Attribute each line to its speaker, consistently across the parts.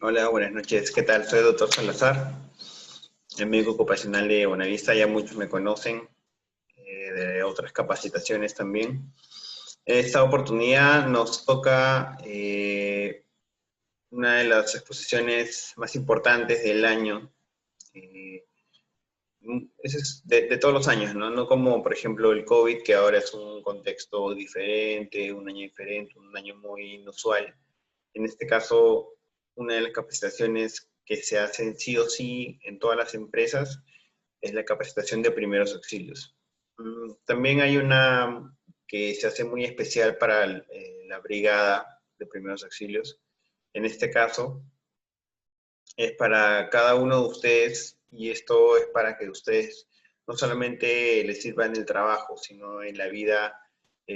Speaker 1: Hola, buenas noches. ¿Qué tal? Soy el doctor Salazar, el médico ocupacional de Buenavista. Ya muchos me conocen de otras capacitaciones también. En esta oportunidad nos toca una de las exposiciones más importantes del año. Eh, Ese es de todos los años, ¿no? No como, por ejemplo, el COVID, que ahora es un contexto diferente, un año diferente, un año muy inusual. En este caso, una de las capacitaciones que se hacen sí o sí en todas las empresas es la capacitación de primeros auxilios. También hay una que se hace muy especial para la brigada de primeros auxilios. En este caso, es para cada uno de ustedes y esto es para que ustedes no solamente les sirva en el trabajo, sino en la vida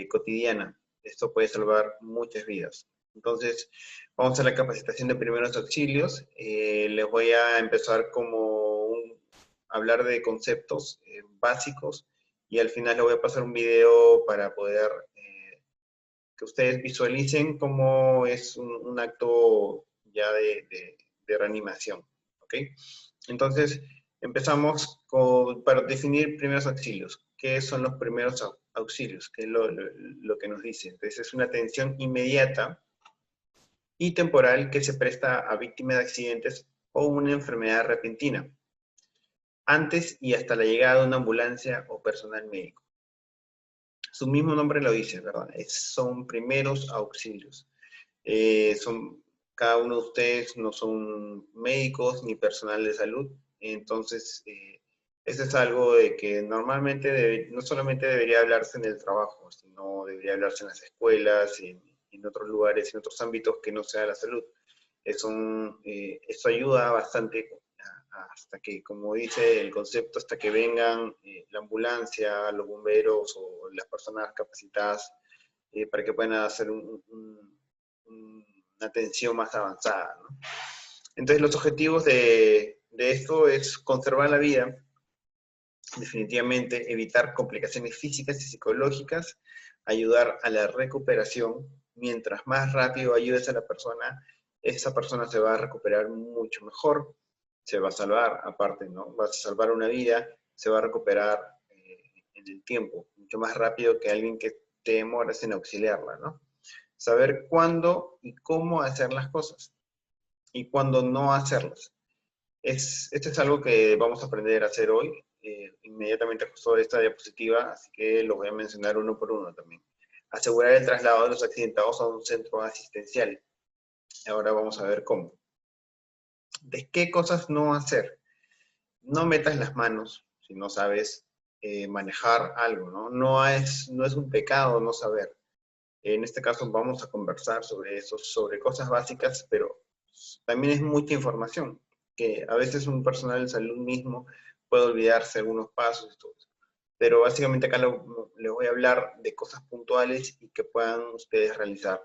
Speaker 1: cotidiana. Esto puede salvar muchas vidas. Entonces, vamos a la capacitación de primeros auxilios. Les voy a empezar hablar de conceptos básicos y al final les voy a pasar un video para poder que ustedes visualicen cómo es un acto ya de reanimación. ¿Ok? Entonces, empezamos para definir primeros auxilios. ¿Qué son los primeros auxilios? ¿Qué es lo que nos dice? Entonces, es una atención inmediata y temporal que se presta a víctimas de accidentes o una enfermedad repentina, antes y hasta la llegada de una ambulancia o personal médico. Su mismo nombre lo dice, ¿verdad? Son primeros auxilios. Cada uno de ustedes no son médicos ni personal de salud, entonces eso es algo de que normalmente no solamente debería hablarse en el trabajo, sino debería hablarse en las escuelas, en otros lugares, en otros ámbitos que no sea la salud. Eso ayuda bastante hasta que, como dice el concepto, hasta que vengan la ambulancia, los bomberos o las personas capacitadas para que puedan hacer una atención más avanzada, ¿no? Entonces, los objetivos de esto es conservar la vida, definitivamente evitar complicaciones físicas y psicológicas, ayudar a la recuperación. Mientras más rápido ayudes a la persona, esa persona se va a recuperar mucho mejor, se va a salvar, aparte, ¿no? Vas a salvar una vida, se va a recuperar en el tiempo, mucho más rápido que alguien que te demoras en auxiliarla, ¿no? Saber cuándo y cómo hacer las cosas y cuándo no hacerlas. Esto es algo que vamos a aprender a hacer hoy, inmediatamente justo de esta diapositiva, así que lo voy a mencionar uno por uno también. Asegurar el traslado de los accidentados a un centro asistencial. Ahora vamos a ver cómo. ¿De qué cosas no hacer? No metas las manos si no sabes manejar algo, ¿no? No es un pecado no saber. En este caso vamos a conversar sobre eso, sobre cosas básicas, pero también es mucha información, que a veces un personal de salud mismo puede olvidarse algunos pasos y todo eso. Pero básicamente acá les voy a hablar de cosas puntuales y que puedan ustedes realizar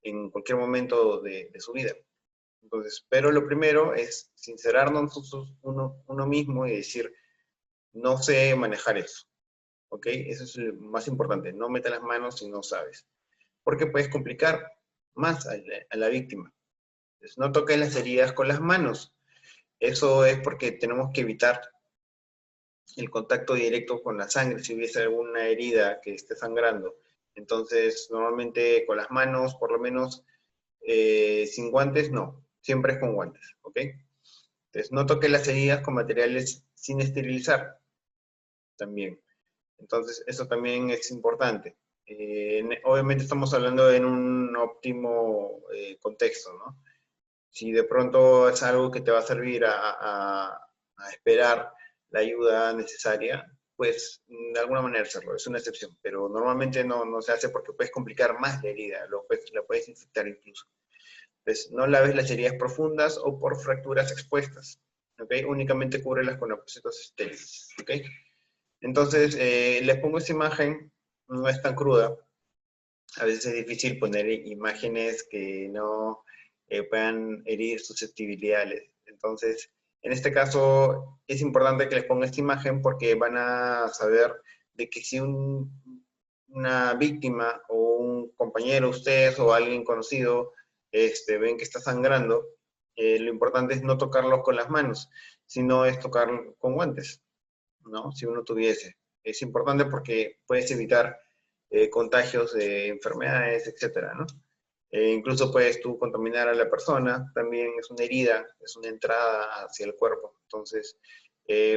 Speaker 1: en cualquier momento de su vida. Entonces, pero lo primero es sincerarnos uno mismo y decir, no sé manejar eso, ¿ok? Eso es lo más importante, no metas las manos si no sabes, porque puedes complicar más a la víctima. Entonces, no toques las heridas con las manos. Eso es porque tenemos que evitar el contacto directo con la sangre si hubiese alguna herida que esté sangrando. Entonces, normalmente con las manos, por lo menos sin guantes, no. Siempre es con guantes, ¿ok? Entonces, no toques las heridas con materiales sin esterilizar también. Entonces, eso también es importante. Obviamente estamos hablando en un óptimo contexto, ¿no? Si de pronto es algo que te va a servir a esperar la ayuda necesaria, pues de alguna manera hacerlo, es una excepción, pero normalmente no se hace porque puedes complicar más la herida, la puedes infectar incluso. Entonces, no laves las heridas profundas o por fracturas expuestas, ¿ok? Únicamente cúbrelas con objetos estériles, ¿ok? Entonces, les pongo esta imagen, no es tan cruda, a veces es difícil poner imágenes que no puedan herir susceptibilidades. Entonces, en este caso, es importante que les ponga esta imagen porque van a saber de que si una víctima o un compañero, ustedes o alguien conocido, ven que está sangrando, lo importante es no tocarlos con las manos, sino es tocar con guantes, ¿no? Si uno tuviese. Es importante porque puedes evitar contagios de enfermedades, etcétera, ¿no? Incluso puedes tú contaminar a la persona, también es una herida, es una entrada hacia el cuerpo. Entonces,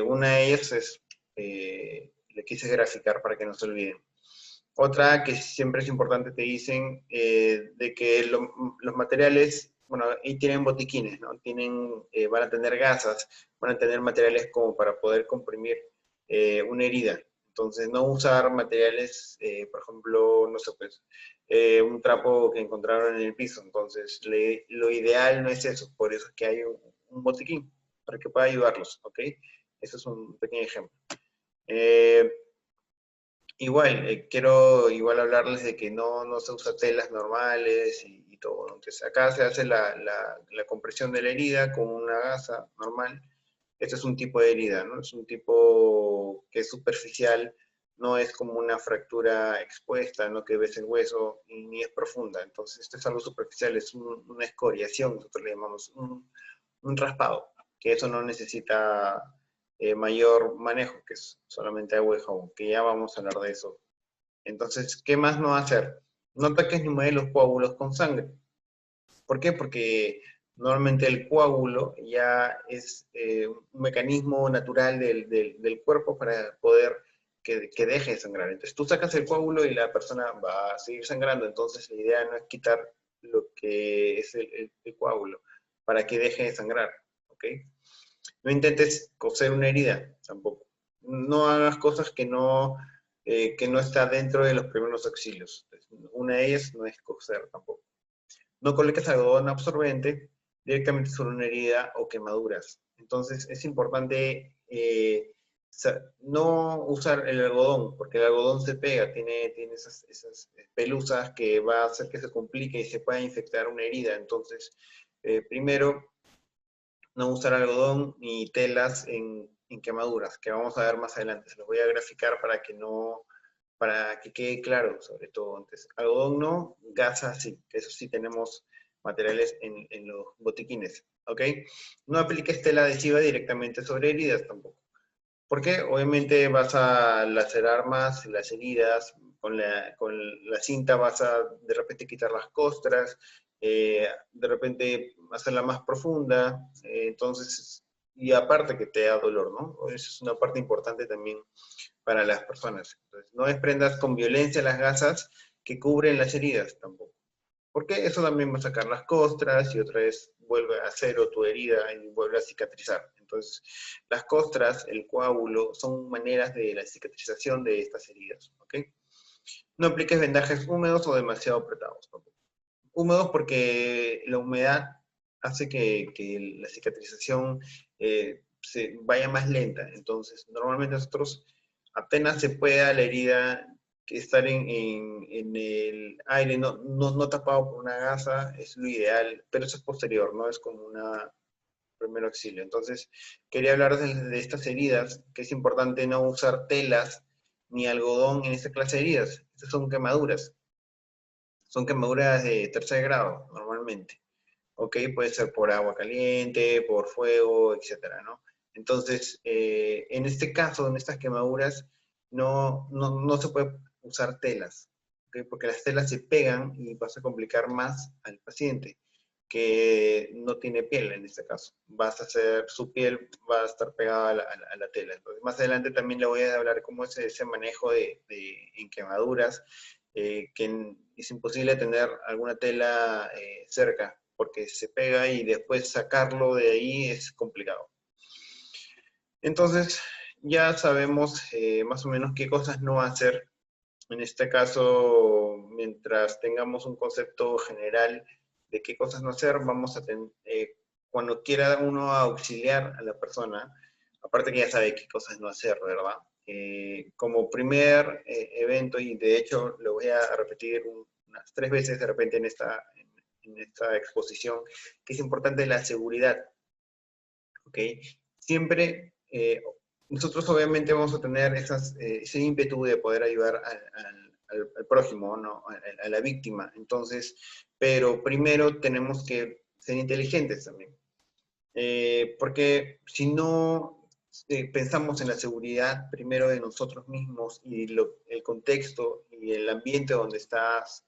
Speaker 1: una de ellas es, le quise graficar para que no se olviden. Otra que siempre es importante, te dicen de que los materiales, bueno, y tienen botiquines, ¿no? Van a tener gasas, van a tener materiales como para poder comprimir una herida. Entonces, no usar materiales, por ejemplo, no sé, pues, un trapo que encontraron en el piso. Entonces, lo ideal no es eso, por eso es que hay un botiquín, para que pueda ayudarlos, ¿ok? Eso es un pequeño ejemplo. Eh, Igual, quiero igual hablarles de que no se usa telas normales y todo, ¿no? Entonces, acá se hace la compresión de la herida con una gasa normal. Este es un tipo de herida, ¿no? Es un tipo que es superficial, no es como una fractura expuesta, ¿no? Que ves el hueso y ni es profunda. Entonces, esto es algo superficial, es una escoriación, nosotros le llamamos un raspado, que eso no necesita mayor manejo, que es solamente agua y jabón, que ya vamos a hablar de eso. Entonces, ¿qué más no hacer? No ataques ni mueves los coágulos con sangre. ¿Por qué? Porque normalmente el coágulo ya es un mecanismo natural del cuerpo para poder que deje de sangrar. Entonces tú sacas el coágulo y la persona va a seguir sangrando. Entonces la idea no es quitar lo que es el coágulo para que deje de sangrar. ¿Ok? No intentes coser una herida tampoco. No hagas cosas que no está dentro de los primeros auxilios. Una de ellas no es coser tampoco. No coloques algodón absorbente directamente sobre una herida o quemaduras. Entonces es importante no usar el algodón, porque el algodón se pega, tiene esas pelusas que va a hacer que se complique y se pueda infectar una herida. Entonces, primero, no usar algodón ni telas en quemaduras, que vamos a ver más adelante. Se los voy a graficar para que quede claro, sobre todo. Entonces, algodón no, gasa sí, eso sí tenemos materiales en los botiquines, ¿ok? No apliques tela adhesiva directamente sobre heridas tampoco. ¿Por qué? Obviamente vas a lacerar más las heridas, con la cinta vas a de repente quitar las costras, de repente hacerla más profunda, entonces, y aparte que te da dolor, ¿no? Eso es una parte importante también para las personas. Entonces, no desprendas con violencia las gasas que cubren las heridas tampoco. Porque eso también va a sacar las costras y otra vez vuelve a cero tu herida y vuelve a cicatrizar. Entonces, las costras, el coágulo, son maneras de la cicatrización de estas heridas. ¿Ok? No apliques vendajes húmedos o demasiado apretados tampoco. Húmedos porque la humedad hace que la cicatrización se vaya más lenta. Entonces, normalmente nosotros apenas se pueda la herida que estar en el aire, no tapado por una gasa, es lo ideal, pero eso es posterior, no es como una primer auxilio. Entonces, quería hablar de estas heridas, que es importante no usar telas ni algodón en esta clase de heridas. Estas son quemaduras de tercer grado, normalmente. ¿Ok? Puede ser por agua caliente, por fuego, etcétera, ¿no? Entonces, en este caso, en estas quemaduras, no se puede usar telas, ¿ok? Porque las telas se pegan y vas a complicar más al paciente, que no tiene piel en este caso. Su piel va a estar pegada a la tela. Entonces, más adelante también le voy a hablar cómo es ese manejo en quemaduras, que es imposible tener alguna tela cerca, porque se pega y después sacarlo de ahí es complicado. Entonces, ya sabemos más o menos qué cosas no hacer. En este caso, mientras tengamos un concepto general de qué cosas no hacer, vamos a tener, cuando quiera uno auxiliar a la persona, aparte que ya sabe qué cosas no hacer, ¿verdad? Como primer evento, y de hecho lo voy a repetir unas 3 veces de repente en esta exposición, que es importante la seguridad, ¿ok? Siempre, nosotros obviamente vamos a tener ese ímpetu de poder ayudar al prójimo, ¿no? A la víctima. Entonces, pero primero tenemos que ser inteligentes también. Porque si no pensamos en la seguridad primero de nosotros mismos y el contexto y el ambiente donde estás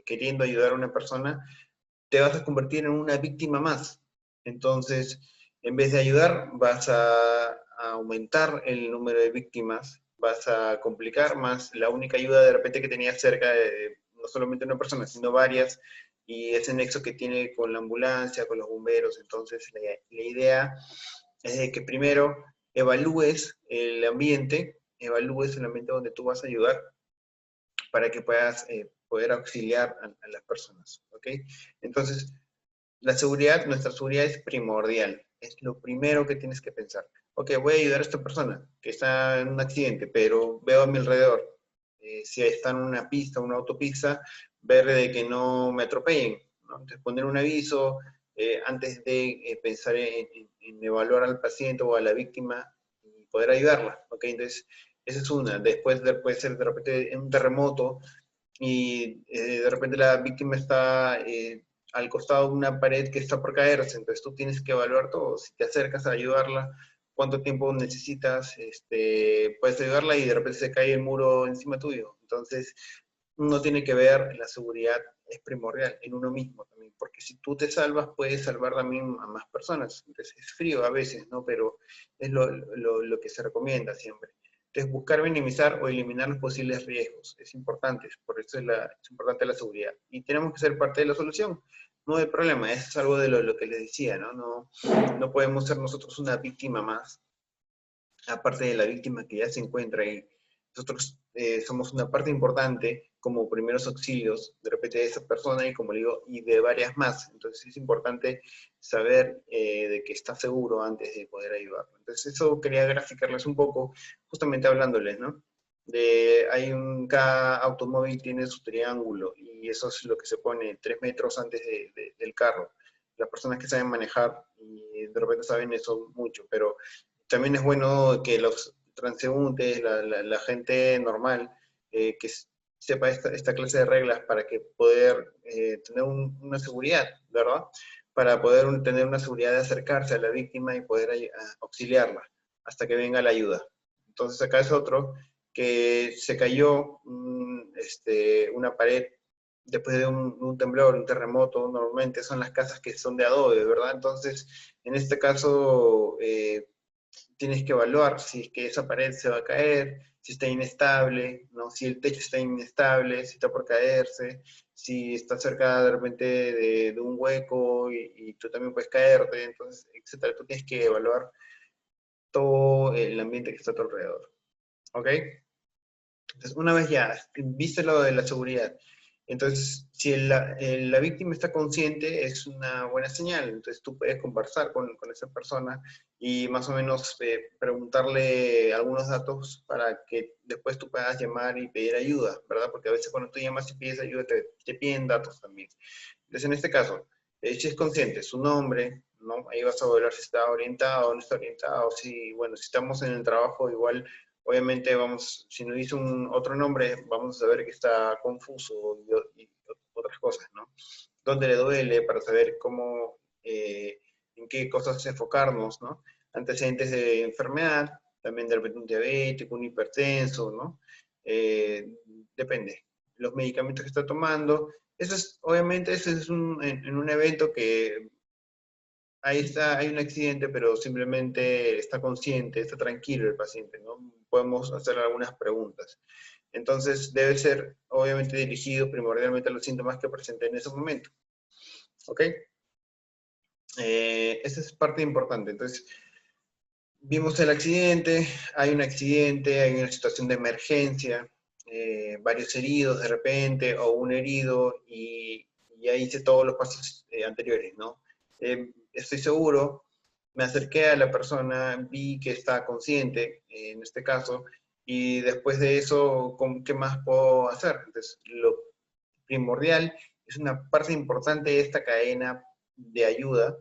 Speaker 1: queriendo ayudar a una persona, te vas a convertir en una víctima más. Entonces, en vez de ayudar, vas a aumentar el número de víctimas, vas a complicar más la única ayuda de repente que tenías cerca de no solamente una persona, sino varias, y ese nexo que tiene con la ambulancia, con los bomberos. Entonces, la idea es de que primero evalúes el ambiente donde tú vas a ayudar para que puedas poder auxiliar a las personas, ¿ok? Entonces, nuestra seguridad es primordial, es lo primero que tienes que pensar. Ok, voy a ayudar a esta persona que está en un accidente, pero veo a mi alrededor, si está en una pista, una autopista, ver de que no me atropellen, ¿no? Entonces poner un aviso antes de pensar en evaluar al paciente o a la víctima y poder ayudarla, ok, entonces esa es una. Después puede ser de repente un terremoto, y de repente la víctima está al costado de una pared que está por caerse, entonces tú tienes que evaluar todo, si te acercas a ayudarla, cuánto tiempo necesitas, puedes ayudarla y de repente se cae el muro encima tuyo, entonces uno tiene que ver, la seguridad es primordial en uno mismo también, porque si tú te salvas, puedes salvar también a más personas, entonces es frío a veces, ¿no? Pero es lo que se recomienda siempre. Entonces, buscar minimizar o eliminar los posibles riesgos es importante, por eso es importante la seguridad. Y tenemos que ser parte de la solución, no del problema, eso es algo de lo que les decía, ¿no? No podemos ser nosotros una víctima más, aparte de la víctima que ya se encuentra ahí. Nosotros somos una parte importante como primeros auxilios, de repente de esa persona y como digo, y de varias más. Entonces es importante saber de que está seguro antes de poder ayudarlo. Entonces eso quería graficarles un poco, justamente hablándoles, ¿no? Cada automóvil tiene su triángulo y eso es lo que se pone 3 metros antes del carro. Las personas que saben manejar y de repente saben eso mucho, pero también es bueno que los transeúntes, la gente normal, que sepa esta clase de reglas para que poder tener una seguridad, ¿verdad? Para poder tener una seguridad de acercarse a la víctima y poder auxiliarla hasta que venga la ayuda. Entonces acá es otro que se cayó una pared después de un temblor, un terremoto. Normalmente son las casas que son de adobe, ¿verdad? Entonces, en este caso, tienes que evaluar si es que esa pared se va a caer, si está inestable, ¿no? Si el techo está inestable, si está por caerse, si está cerca de repente de un hueco y tú también puedes caerte, entonces, etcétera. Tú tienes que evaluar todo el ambiente que está a tu alrededor, ¿ok? Entonces, una vez ya viste lo de la seguridad, entonces, si la víctima está consciente, es una buena señal. Entonces, tú puedes conversar con esa persona y más o menos preguntarle algunos datos para que después tú puedas llamar y pedir ayuda, ¿verdad? Porque a veces cuando tú llamas y pides ayuda, te piden datos también. Entonces, en este caso, si es consciente, su nombre, ¿no? Ahí vas a ver si está orientado o no está orientado. Si, bueno, si estamos en el trabajo, igual obviamente vamos, si nos dice otro nombre, vamos a saber que está confuso y otras cosas, ¿no? ¿Dónde le duele? Para saber cómo, en qué cosas enfocarnos, ¿no? Antecedentes de enfermedad, también de repente un diabético, un hipertenso, ¿no? Depende. Los medicamentos que está tomando. Eso es, obviamente, eso es en un evento que ahí está, hay un accidente, pero simplemente está consciente, está tranquilo el paciente, ¿no? Podemos hacer algunas preguntas. Entonces, debe ser, obviamente, dirigido primordialmente a los síntomas que presente en ese momento. ¿Ok? Esa es parte importante. Entonces, vimos el accidente, hay un accidente, hay una situación de emergencia, varios heridos de repente, o un herido, y ya hice todos los pasos anteriores, ¿no? Estoy seguro, me acerqué a la persona, vi que está consciente, en este caso, y después de eso, ¿qué más puedo hacer? Entonces, lo primordial, es una parte importante de esta cadena de ayuda,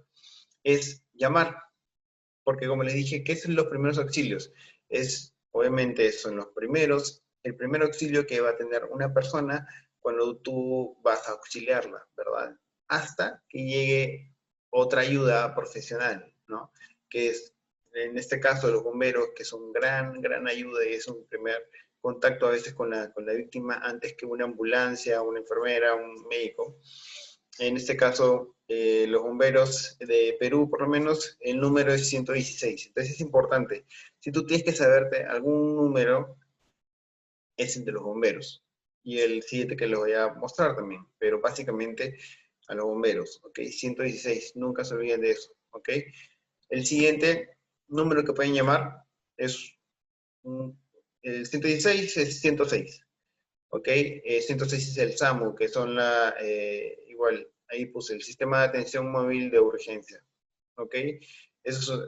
Speaker 1: es llamar, porque como les dije, ¿qué son los primeros auxilios? Obviamente, son los primeros, el primer auxilio que va a tener una persona cuando tú vas a auxiliarla, ¿verdad? Hasta que llegue otra ayuda profesional, ¿no? Que es, en este caso, los bomberos, que son gran ayuda y es un primer contacto a veces con la víctima antes que una ambulancia, una enfermera, un médico. En este caso, los bomberos de Perú, por lo menos, el número es 116. Entonces es importante. Si tú tienes que saberte algún número, es el de los bomberos. Y el siguiente que les voy a mostrar también. Pero básicamente a los bomberos, ¿ok? 116, nunca se olviden de eso, ¿ok? El siguiente número que pueden llamar es, el 116 es 106, ¿ok? 106 es el SAMU, que son igual, ahí puse el Sistema de Atención Móvil de Urgencia, ¿ok? Eso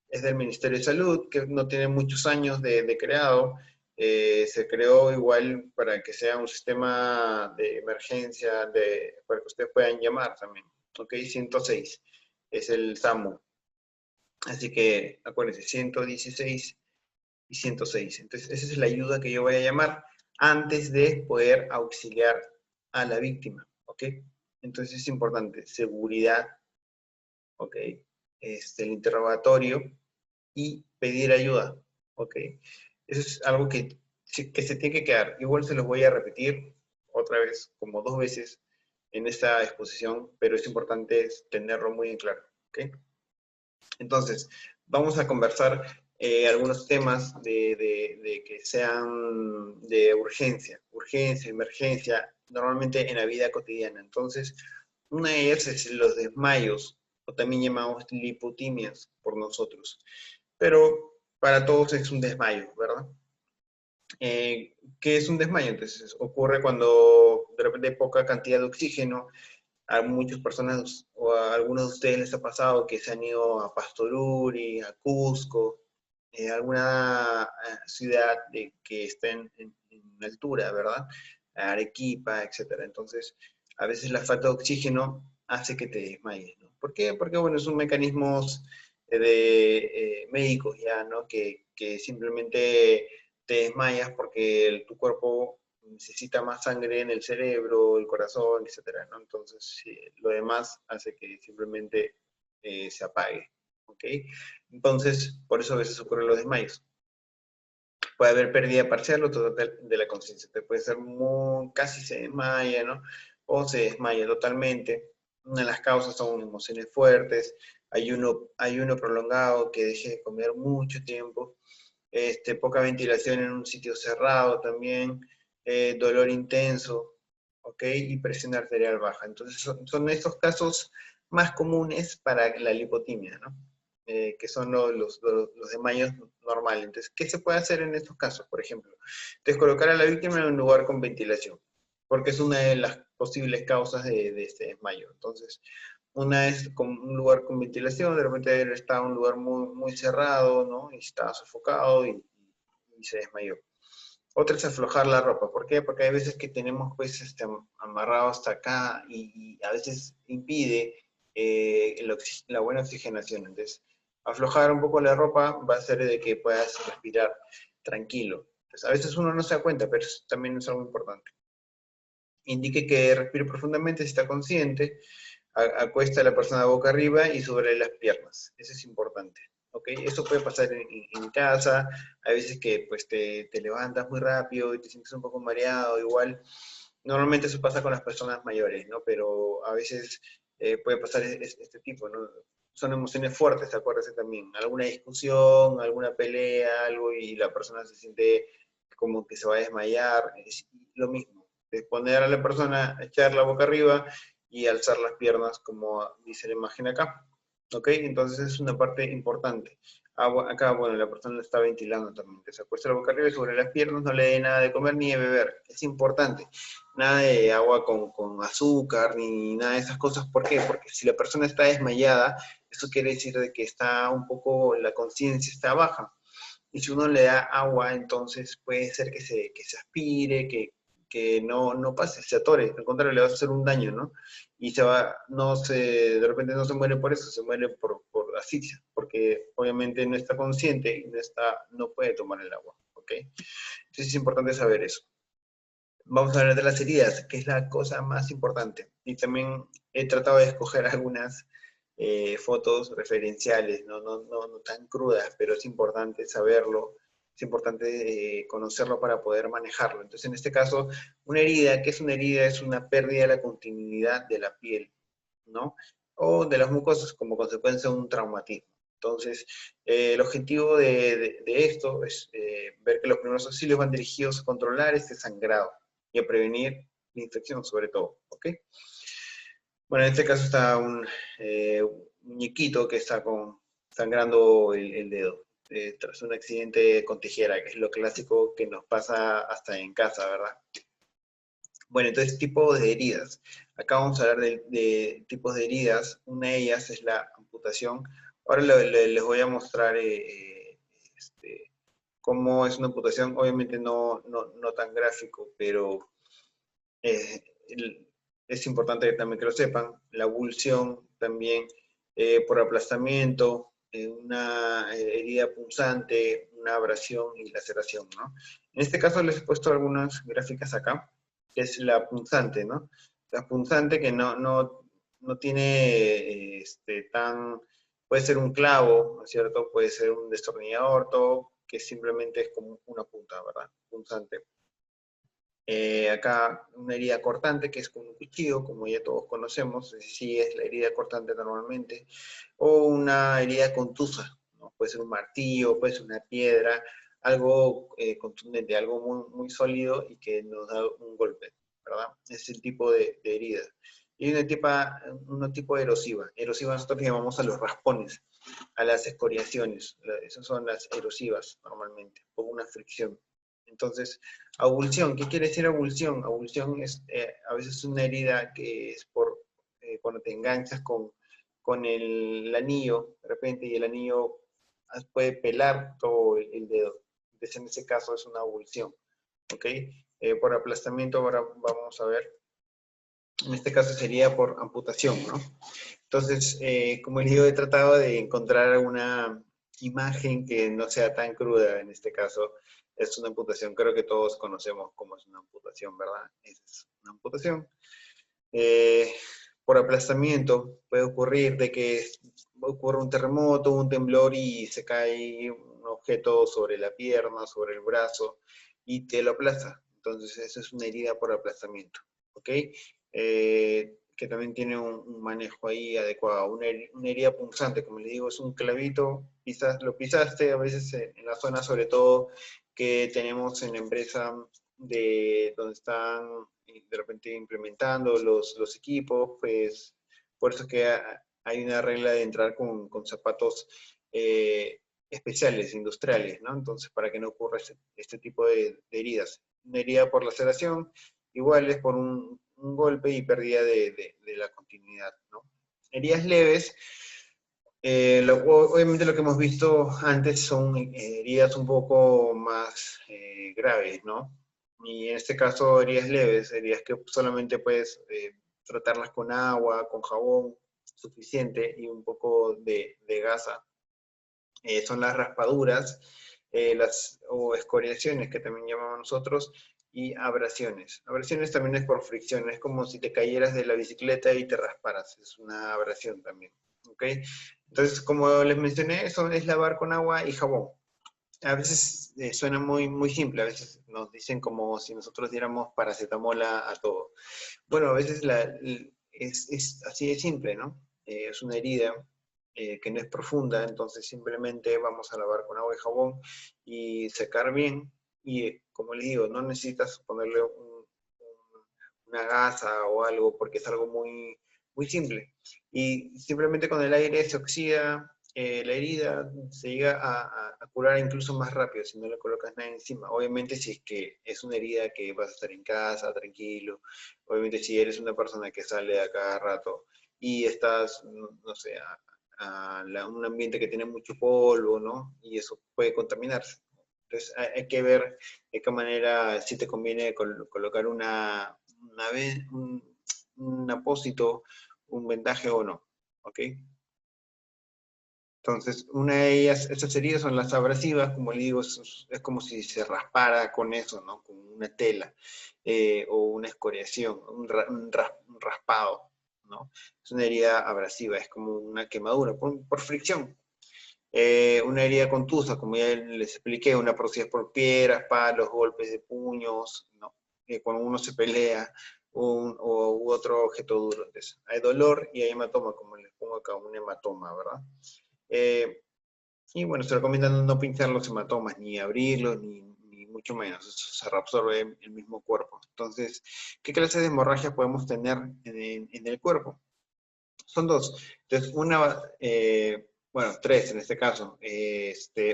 Speaker 1: es del Ministerio de Salud, que no tiene muchos años de creado. Se creó igual para que sea un sistema de emergencia, para que ustedes puedan llamar también, ¿ok? 106 es el SAMU. Así que acuérdense, 116 y 106. Entonces, esa es la ayuda que yo voy a llamar antes de poder auxiliar a la víctima, ¿ok? Entonces es importante, seguridad, ¿ok? El interrogatorio y pedir ayuda, ¿ok? Eso es algo que se tiene que quedar. Igual se los voy a repetir otra vez, como 2 veces en esta exposición, pero es importante tenerlo muy en claro, ¿ok? Entonces, vamos a conversar algunos temas de que sean de urgencia, emergencia, normalmente en la vida cotidiana. Entonces, una de ellas es los desmayos, o también llamamos lipotimias por nosotros. Pero para todos es un desmayo, ¿verdad? ¿Qué es un desmayo? Entonces, ocurre cuando de repente hay poca cantidad de oxígeno. A muchas personas o a algunos de ustedes les ha pasado que se han ido a Pastoruri, a Cusco, alguna ciudad que esté en altura, ¿verdad? A Arequipa, etcétera. Entonces, a veces la falta de oxígeno hace que te desmayes, ¿no? ¿Por qué? Porque, bueno, son mecanismos médicos ya, ¿no? Que simplemente te desmayas porque tu cuerpo necesita más sangre en el cerebro, el corazón, etcétera, ¿no? Entonces, sí, lo demás hace que simplemente se apague, ¿ok? Entonces, por eso a veces ocurren los desmayos. Puede haber pérdida parcial o total de la conciencia. Puede ser casi se desmaya, ¿no? O se desmaya totalmente. Una de las causas son emociones fuertes, ayuno prolongado, que deje de comer mucho tiempo, poca ventilación en un sitio cerrado también, dolor intenso, ¿ok? Y presión arterial baja. Entonces son estos casos más comunes para la lipotimia, ¿no? Que son los desmayos normales. Entonces, ¿qué se puede hacer en estos casos, por ejemplo? Entonces, colocar a la víctima en un lugar con ventilación, porque es una de las posibles causas de este desmayo. Entonces, una es con un lugar con ventilación, de repente él está en un lugar muy cerrado, ¿no? Y está sofocado y se desmayó. Otra es aflojar la ropa. ¿Por qué? Porque hay veces que tenemos pues amarrado hasta acá y a veces impide la buena oxigenación. Entonces, aflojar un poco la ropa va a hacer de que puedas respirar tranquilo. Entonces, a veces uno no se da cuenta, pero eso también es algo importante. Indique que respire profundamente si está consciente, acuesta a la persona boca arriba y sobre las piernas. Eso es importante. ¿Ok? Eso puede pasar en casa, hay veces que pues te levantas muy rápido y te sientes un poco mareado, igual. Normalmente eso pasa con las personas mayores, ¿no? Pero a veces puede pasar este tipo, ¿no? Son emociones fuertes, acuérdate también. Alguna discusión, alguna pelea, algo, y la persona se siente como que se va a desmayar. Es lo mismo. Es poner a la persona, echar la boca arriba y alzar las piernas, como dice la imagen acá. ¿Ok? Entonces es una parte importante. Acá, bueno, la persona está ventilando también, que se acuesta la boca arriba y sobre las piernas, no le dé nada de comer ni de beber. Es importante. Nada de agua con azúcar ni nada de esas cosas. ¿Por qué? Porque si la persona está desmayada, eso quiere decir de que está un poco, la conciencia está baja. Y si uno le da agua, entonces puede ser que se aspire, que no pase, se atore, al contrario, le va a hacer un daño, ¿no? Y de repente no se muere por eso, se muere por asfixia, porque obviamente no está consciente y no puede tomar el agua, ¿ok? Entonces es importante saber eso. Vamos a hablar de las heridas, que es la cosa más importante. Y también he tratado de escoger algunas fotos referenciales, no tan crudas, pero es importante saberlo, es importante conocerlo para poder manejarlo. Entonces, en este caso, una herida, ¿qué es una herida? Es una pérdida de la continuidad de la piel, ¿no? O de las mucosas como consecuencia de un traumatismo. Entonces, el objetivo de esto es ver que los primeros auxilios van dirigidos a controlar este sangrado y a prevenir la infección sobre todo, ¿ok? Bueno, en este caso está un muñequito que está sangrando el dedo tras un accidente con tijera, que es lo clásico que nos pasa hasta en casa, ¿verdad? Bueno, entonces tipos de heridas. Acá vamos a hablar de tipos de heridas. Una de ellas es la amputación. Ahora les voy a mostrar cómo es una amputación. Obviamente no tan gráfico, pero eh, es importante también que lo sepan. La abulsión también por aplastamiento, una herida punzante, una abrasión y laceración, ¿no? En este caso les he puesto algunas gráficas acá, que es la punzante, ¿no? La punzante que no tiene puede ser un clavo, ¿no es cierto? Puede ser un destornillador, todo, que simplemente es como una punta, ¿verdad? Punzante. Acá una herida cortante, que es con un cuchillo, como ya todos conocemos, sí es la herida cortante normalmente, o una herida contusa, ¿no? Puede ser un martillo, puede ser una piedra, algo contundente, algo muy sólido y que nos da un golpe, ¿verdad? Es el tipo de herida. Y una tipo de erosiva. Erosiva nosotros llamamos a los raspones, a las escoriaciones. Esas son las erosivas normalmente, por una fricción. Entonces, abulsión, ¿qué quiere decir abulsión? Abulsión es a veces una herida que es por cuando te enganchas con el anillo, de repente, y el anillo puede pelar todo el dedo. Entonces, en ese caso es una abulsión, ¿ok? Por aplastamiento, ahora vamos a ver. En este caso sería por amputación, ¿no? Entonces, como les digo, he tratado de encontrar una imagen que no sea tan cruda en este caso. Es una amputación, creo que todos conocemos cómo es una amputación, ¿verdad? Es una amputación. Eh, por aplastamiento puede ocurrir de que ocurre un terremoto, un temblor y se cae un objeto sobre la pierna, sobre el brazo y te lo aplasta. Entonces, eso es una herida por aplastamiento, ¿ok? Que también tiene un manejo ahí adecuado. Una herida punzante, como les digo, es un clavito, lo pisaste, a veces en la zona sobre todo que tenemos en la empresa donde están de repente implementando los equipos, pues por eso es que hay una regla de entrar con zapatos especiales, industriales, ¿no? Entonces, para que no ocurra este tipo de heridas. Una herida por laceración, igual es por un golpe y pérdida de la continuidad, ¿no? Heridas leves, obviamente lo que hemos visto antes son heridas un poco más graves, ¿no? Y en este caso heridas leves, heridas que solamente puedes tratarlas con agua, con jabón suficiente y un poco de gasa. Son las raspaduras, o escoriaciones que también llamamos nosotros, y abrasiones. Abrasiones también es por fricción, es como si te cayeras de la bicicleta y te rasparas, es una abrasión también, ¿ok? Entonces, como les mencioné, eso es lavar con agua y jabón. A veces suena muy simple, a veces nos dicen como si nosotros diéramos paracetamol a todo. Bueno, a veces es así de simple, ¿no? Es una herida que no es profunda, entonces simplemente vamos a lavar con agua y jabón y secar bien. Y como les digo, no necesitas ponerle una gasa o algo porque es algo muy simple. Y simplemente con el aire se oxida la herida, se llega a curar incluso más rápido si no le colocas nada encima. Obviamente si es que es una herida que vas a estar en casa, tranquilo. Obviamente si eres una persona que sale a cada rato y estás, no sé, un ambiente que tiene mucho polvo, ¿no? Y eso puede contaminarse. Entonces hay que ver de qué manera si te conviene colocar un apósito, un vendaje o no, ¿ok? Entonces, una de ellas, esas heridas son las abrasivas, como le digo, es como si se raspara con eso, ¿no? Con una tela o una escoriación, un raspado, ¿no? Es una herida abrasiva, es como una quemadura por fricción. Una herida contusa, como ya les expliqué, una procesa por piedras, palos, golpes de puños, ¿no? Cuando uno se pelea, u otro objeto duro. Entonces, hay dolor y hay hematoma, como les pongo acá, un hematoma, ¿verdad? Eh, y bueno, se recomienda no pinchar los hematomas, ni abrirlos, ni mucho menos. Eso se reabsorbe en el mismo cuerpo. Entonces, ¿qué clase de hemorragia podemos tener en el cuerpo? Son dos. Entonces, bueno, tres en este caso.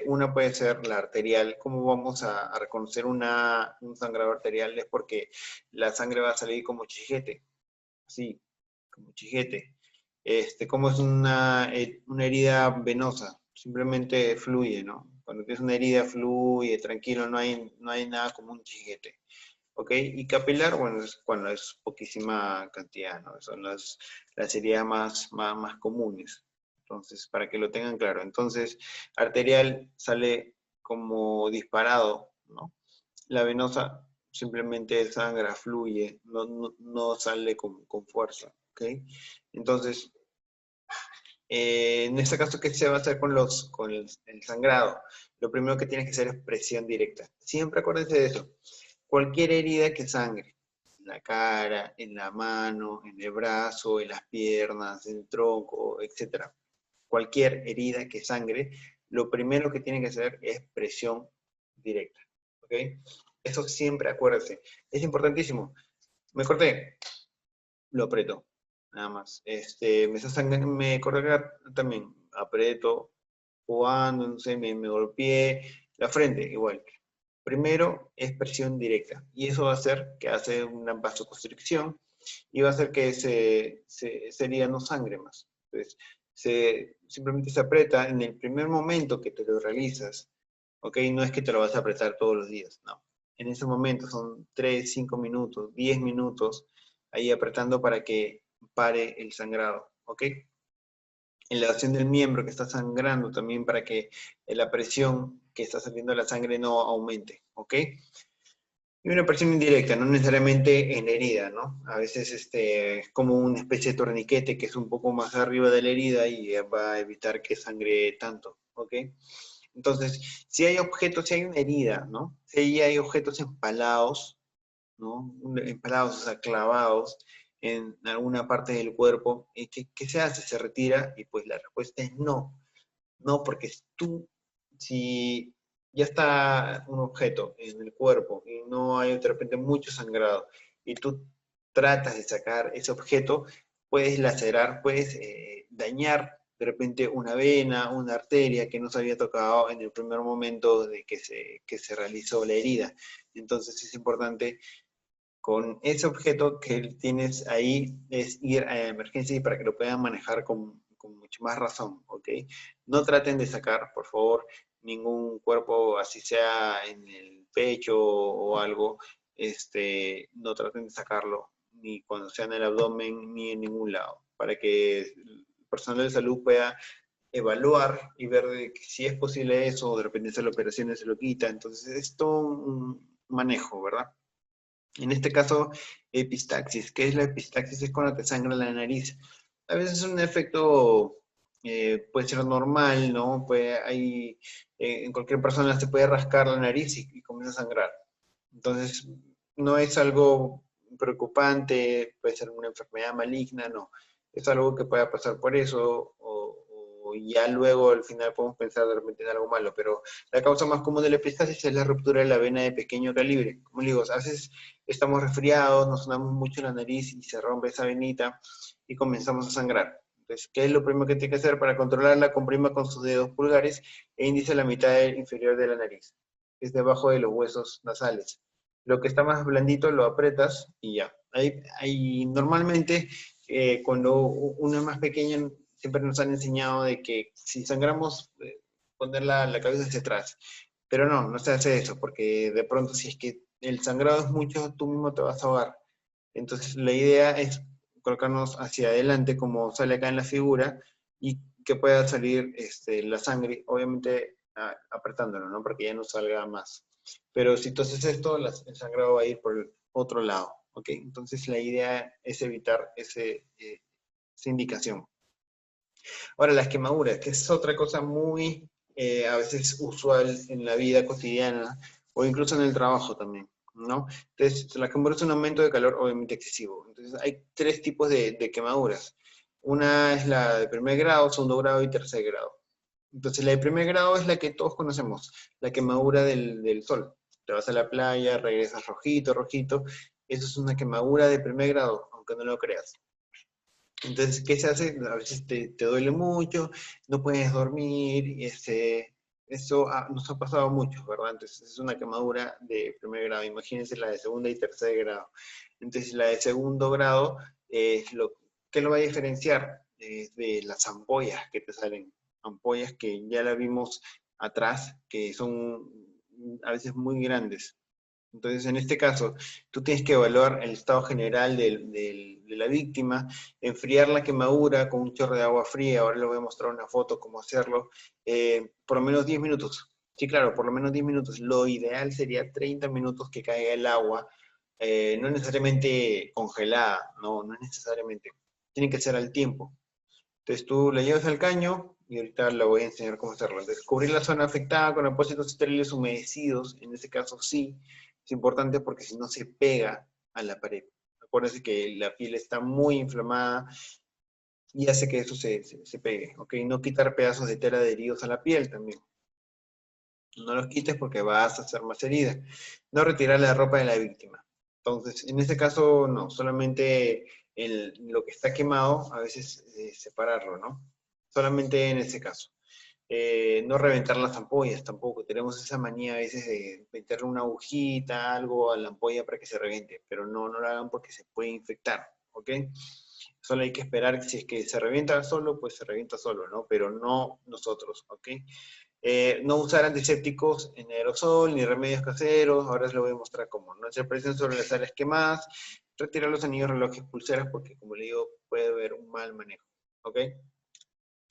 Speaker 1: Una puede ser la arterial. ¿Cómo vamos a reconocer un sangrado arterial? Es porque la sangre va a salir como chijete, así, como chijete. ¿Cómo es una herida venosa? Simplemente fluye, ¿no? Cuando tienes una herida, fluye, tranquilo, no hay nada como un chijete. ¿Ok? Y capilar, bueno, es cuando es poquísima cantidad, ¿no? Son las heridas más comunes. Entonces, para que lo tengan claro. Entonces, arterial sale como disparado, ¿no? La venosa simplemente sangra, fluye, no sale con fuerza, ¿ok? Entonces, en este caso, ¿qué se va a hacer con el sangrado? Lo primero que tienes que hacer es presión directa. Siempre acuérdense de eso. Cualquier herida que sangre, en la cara, en la mano, en el brazo, en las piernas, en el tronco, etc. Cualquier herida que sangre, lo primero que tienen que hacer es presión directa. ¿Ok? Eso siempre acuérdense. Es importantísimo. Me corté, lo aprieto. Nada más. Me está sangrando, me corté acá también. Aprieto, jugando, no sé, me golpeé. La frente, igual. Primero es presión directa y eso va a hacer que hace una vasoconstricción y va a hacer que esa herida no sangre más. Entonces, simplemente se aprieta en el primer momento que te lo realizas, ¿ok? No es que te lo vas a apretar todos los días, no. En ese momento son 3, 5 minutos, 10 minutos ahí apretando para que pare el sangrado, ¿ok? Elevación del miembro que está sangrando también para que la presión que está saliendo de la sangre no aumente, ¿ok? Y una presión indirecta, no necesariamente en la herida, ¿no? A veces es como una especie de torniquete que es un poco más arriba de la herida y va a evitar que sangre tanto, ¿ok? Entonces, si hay objetos, si hay una herida, ¿no? Si hay objetos empalados, ¿no? Empalados, o sea, clavados en alguna parte del cuerpo, ¿qué se hace? Se retira y pues la respuesta es no. No, porque si ya está un objeto en el cuerpo y no hay de repente mucho sangrado y tú tratas de sacar ese objeto, puedes lacerar, puedes dañar de repente una vena, una arteria que no se había tocado en el primer momento de que se realizó la herida. Entonces es importante con ese objeto que tienes ahí es ir a emergencia y para que lo puedan manejar con mucho más razón, ¿ok? No traten de sacar, por favor, ningún cuerpo, así sea en el pecho o algo, no traten de sacarlo, ni cuando sea en el abdomen, ni en ningún lado, para que el personal de salud pueda evaluar y ver de que si es posible eso, o de repente hacer la operación y se lo quita, entonces es todo un manejo, ¿verdad? En este caso, epistaxis. ¿Qué es la epistaxis? Es cuando te sangra la nariz. A veces es un efecto, puede ser normal, ¿no? En cualquier persona se puede rascar la nariz y comienza a sangrar. Entonces, no es algo preocupante, puede ser una enfermedad maligna, no. Es algo que pueda pasar por eso, o ya luego al final podemos pensar de repente en algo malo, pero la causa más común de la epistaxis es la ruptura de la vena de pequeño calibre. Como digo, a veces estamos resfriados, nos sonamos mucho la nariz y se rompe esa venita y comenzamos a sangrar. Entonces, ¿qué es lo primero que tiene que hacer para controlarla? Comprima con sus dedos pulgares e índice la mitad inferior de la nariz, que es debajo de los huesos nasales. Lo que está más blandito lo apretas y ya. Normalmente, cuando uno es más pequeño, siempre nos han enseñado de que si sangramos, poner la cabeza hacia atrás. Pero no se hace eso, porque de pronto si es que el sangrado es mucho, tú mismo te vas a ahogar. Entonces la idea es colocarnos hacia adelante, como sale acá en la figura, y que pueda salir la sangre, obviamente apretándolo, ¿no? Para que ya no salga más. Pero si tú haces esto, el sangrado va a ir por el otro lado, ¿ok? Entonces la idea es evitar esa indicación. Ahora, las quemaduras, que es otra cosa muy a veces usual en la vida cotidiana o incluso en el trabajo también, ¿no? Entonces, la quemadura es un aumento de calor obviamente excesivo. Entonces, hay tres tipos de quemaduras. Una es la de primer grado, segundo grado y tercer grado. Entonces, la de primer grado es la que todos conocemos, la quemadura del sol. Te vas a la playa, regresas rojito, rojito. Eso es una quemadura de primer grado, aunque no lo creas. Entonces, ¿qué se hace? A veces te duele mucho, no puedes dormir, eso nos ha pasado mucho, ¿verdad? Entonces, es una quemadura de primer grado. Imagínense la de segundo y tercer grado. Entonces, la de segundo grado es ¿qué lo va a diferenciar? De las ampollas que te salen. Ampollas que ya la vimos atrás, que son a veces muy grandes. Entonces, en este caso, tú tienes que evaluar el estado general de la víctima, enfriar la quemadura con un chorro de agua fría. Ahora les voy a mostrar una foto cómo hacerlo. Por lo menos 10 minutos. Sí, claro, por lo menos 10 minutos. Lo ideal sería 30 minutos que caiga el agua. No necesariamente congelada, no es necesariamente. Tiene que ser al tiempo. Entonces tú la llevas al caño y ahorita le voy a enseñar cómo hacerlo. Entonces, cubrir la zona afectada con apósitos estériles humedecidos, en este caso sí, es importante porque si no se pega a la pared. Acuérdense que la piel está muy inflamada y hace que eso se pegue, ¿ok? No quitar pedazos de tela adheridos a la piel también. No los quites porque vas a hacer más herida. No retirar la ropa de la víctima. Entonces, en este caso, no, solamente lo que está quemado, a veces separarlo, ¿no? Solamente en ese caso. No reventar las ampollas tampoco. Tenemos esa manía a veces de meterle una agujita, algo a la ampolla para que se reviente, pero no lo hagan porque se puede infectar, ¿ok? Solo hay que esperar que si es que se revienta solo, pues se revienta solo, ¿no? Pero no nosotros, ¿ok? No usar antisépticos en aerosol ni remedios caseros. Ahora les voy a mostrar cómo. No hacer presión sobre las áreas quemadas. Retirar los anillos, relojes, pulseras, porque como le digo, puede haber un mal manejo. ¿Ok?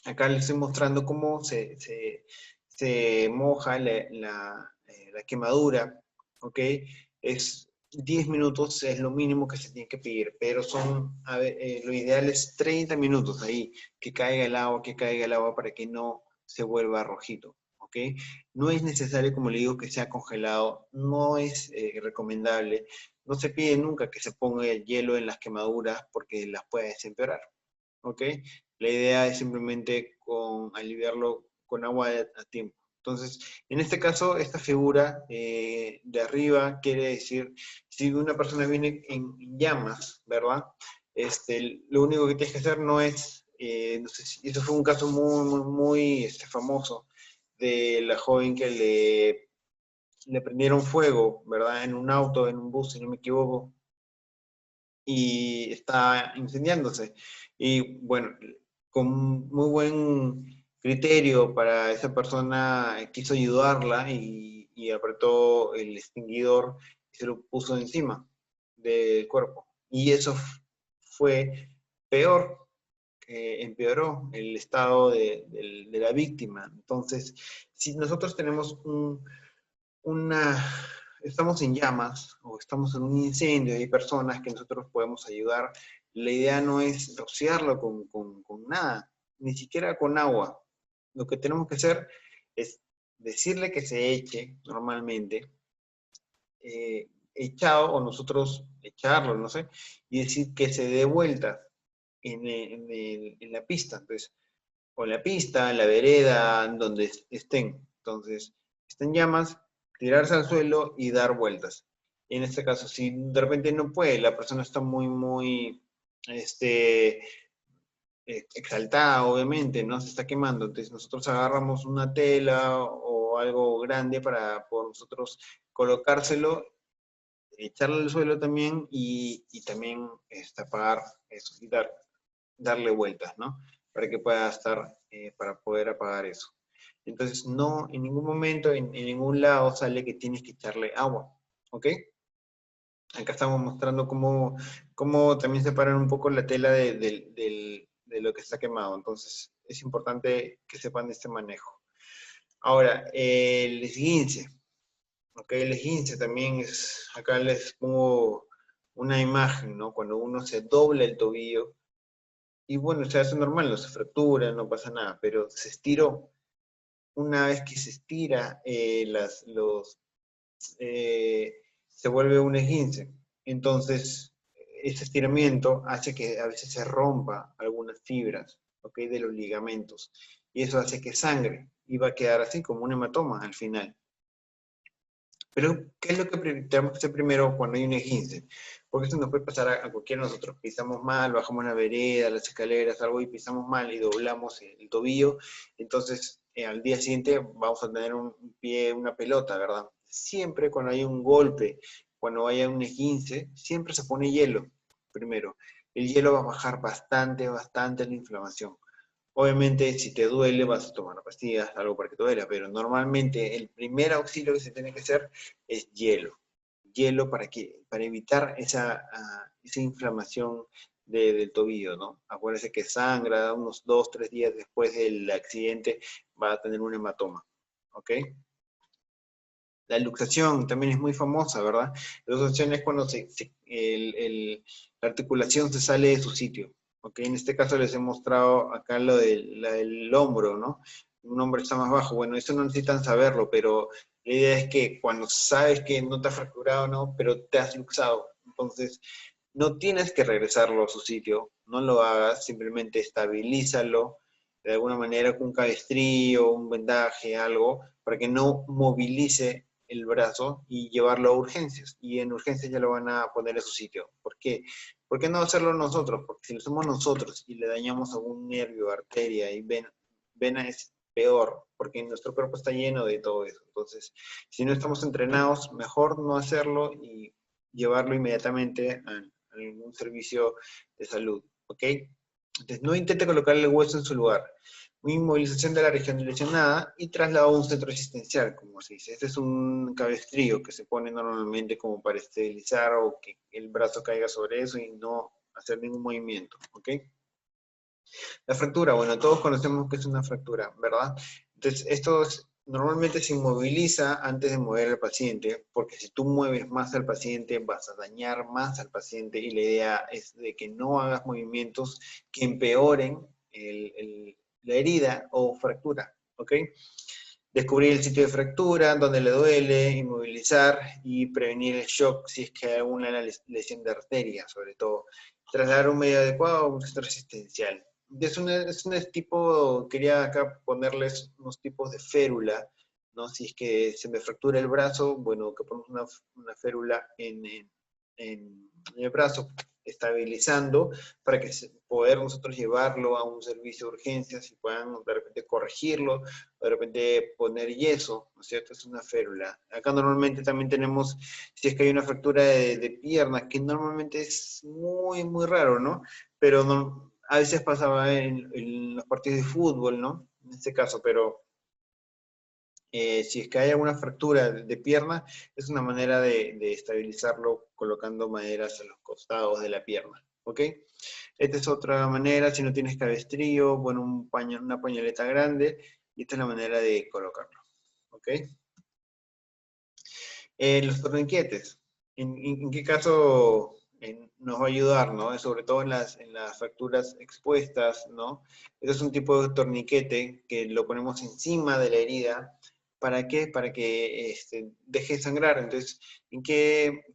Speaker 1: Acá les estoy mostrando cómo se moja la quemadura. ¿Ok? Es 10 minutos es lo mínimo que se tiene que pedir, pero lo ideal es 30 minutos ahí, que caiga el agua para que no se vuelva rojito. ¿Ok? No es necesario, como le digo, que sea congelado, no es recomendable, no se pide nunca que se ponga el hielo en las quemaduras porque las puede empeorar. ¿Ok? La idea es simplemente aliviarlo con agua a tiempo. Entonces, en este caso, esta figura de arriba quiere decir, si una persona viene en llamas, ¿verdad? Lo único que tienes que hacer no es, no sé si, eso fue un caso muy famoso, de la joven que le prendieron fuego, ¿verdad? En un auto, en un bus, si no me equivoco, y está incendiándose. Y bueno, con muy buen criterio para esa persona quiso ayudarla y apretó el extinguidor y se lo puso encima del cuerpo. Y eso fue peor, empeoró el estado de la víctima. Entonces, si nosotros tenemos una, estamos en llamas o estamos en un incendio y hay personas que nosotros podemos ayudar, la idea no es rociarlo con nada, ni siquiera con agua. Lo que tenemos que hacer es decirle que se eche normalmente, echado o nosotros echarlo, no sé, y decir que se dé vueltas en la pista, entonces, o en la pista, en la vereda, donde estén. Entonces, estén llamas, tirarse al suelo y dar vueltas. Y en este caso, si de repente no puede, la persona está muy, este, exaltada, obviamente, ¿no? Se está quemando. Entonces, nosotros agarramos una tela o algo grande para por nosotros colocárselo, echarle al suelo también y también apagar eso y darle vueltas, ¿no? Para que pueda estar, para poder apagar eso. Entonces, no, en ningún momento, en ningún lado sale que tienes que echarle agua, ¿ok? Acá estamos mostrando cómo también separar un poco la tela de lo que está quemado. Entonces, es importante que sepan de este manejo. Ahora, el esguince. ¿Ok? El esguince también es, acá les pongo una imagen, ¿no? Cuando uno se dobla el tobillo, Y bueno, se hace normal, no se fractura, no pasa nada, pero se estiró. Una vez que se estira, se vuelve un esguince. Entonces, ese estiramiento hace que a veces se rompa algunas fibras, ¿ok? De los ligamentos. Y eso hace que sangre y va a quedar así como un hematoma al final. Pero, ¿qué es lo que tenemos que hacer primero cuando hay un esguince? Porque eso nos puede pasar a cualquiera de nosotros. Pisamos mal, bajamos la vereda, las escaleras, algo y pisamos mal y doblamos el tobillo. Entonces, al día siguiente vamos a tener un pie, una pelota, ¿verdad? Siempre cuando hay un golpe, cuando haya un esguince, siempre se pone hielo primero. El hielo va a bajar bastante, bastante la inflamación. Obviamente, si te duele, vas a tomar pastillas, algo para que te duela, pero normalmente el primer auxilio que se tiene que hacer es hielo. Hielo para evitar esa inflamación del tobillo, ¿no? Acuérdense que sangra unos 2, 3 días después del accidente, va a tener un hematoma, ¿ok? La luxación también es muy famosa, ¿verdad? La luxación es cuando la articulación se sale de su sitio. ¿Ok? En este caso les he mostrado acá la del hombro, ¿no? Un hombro está más bajo. Bueno, eso no necesitan saberlo, pero la idea es que cuando sabes que no te has fracturado, ¿no? Pero te has luxado. Entonces, no tienes que regresarlo a su sitio, no lo hagas, simplemente estabilízalo de alguna manera con un cabestrillo, un vendaje, algo, para que no movilice el brazo y llevarlo a urgencias. Y en urgencias ya lo van a poner a su sitio. ¿Por qué? ¿Por qué no hacerlo nosotros? Porque si lo hacemos nosotros y le dañamos a un nervio, arteria y vena es peor, porque nuestro cuerpo está lleno de todo eso. Entonces, si no estamos entrenados, mejor no hacerlo y llevarlo inmediatamente a algún servicio de salud, ¿ok? Entonces, no intente colocar el hueso en su lugar. Inmovilización de la región lesionada y traslado a un centro asistencial, como se dice. Este es un cabestrillo que se pone normalmente como para estabilizar o que el brazo caiga sobre eso y no hacer ningún movimiento, ¿ok? La fractura, bueno, todos conocemos que es una fractura, ¿verdad? Entonces, normalmente se inmoviliza antes de mover al paciente, porque si tú mueves más al paciente, vas a dañar más al paciente y la idea es de que no hagas movimientos que empeoren la herida o fractura, ¿ok? Descubrir el sitio de fractura, donde le duele, inmovilizar y prevenir el shock si es que hay alguna lesión de arteria, sobre todo. Trasladar un medio adecuado a un centro asistencial. Es un tipo, quería acá ponerles unos tipos de férula, ¿no? Si es que se me fractura el brazo, bueno, que ponemos una férula en el brazo, estabilizando, para que poder nosotros llevarlo a un servicio de urgencias y puedan de repente corregirlo, de repente poner yeso, ¿no es cierto? Es una férula. Acá normalmente también tenemos, si es que hay una fractura de pierna, que normalmente es muy, muy raro, ¿no? Pero no, a veces pasaba en los partidos de fútbol, ¿no? En este caso, pero si es que hay alguna fractura de pierna, es una manera de estabilizarlo colocando maderas a los costados de la pierna, ¿ok? Esta es otra manera, si no tienes cabestrillo, bueno, una pañoleta grande, y esta es la manera de colocarlo, ¿ok? Los torniquetes, ¿en qué caso nos va a ayudar, ¿no? Sobre todo en las fracturas expuestas, ¿no? Este es un tipo de torniquete que lo ponemos encima de la herida. ¿Para qué? Para que deje de sangrar. Entonces,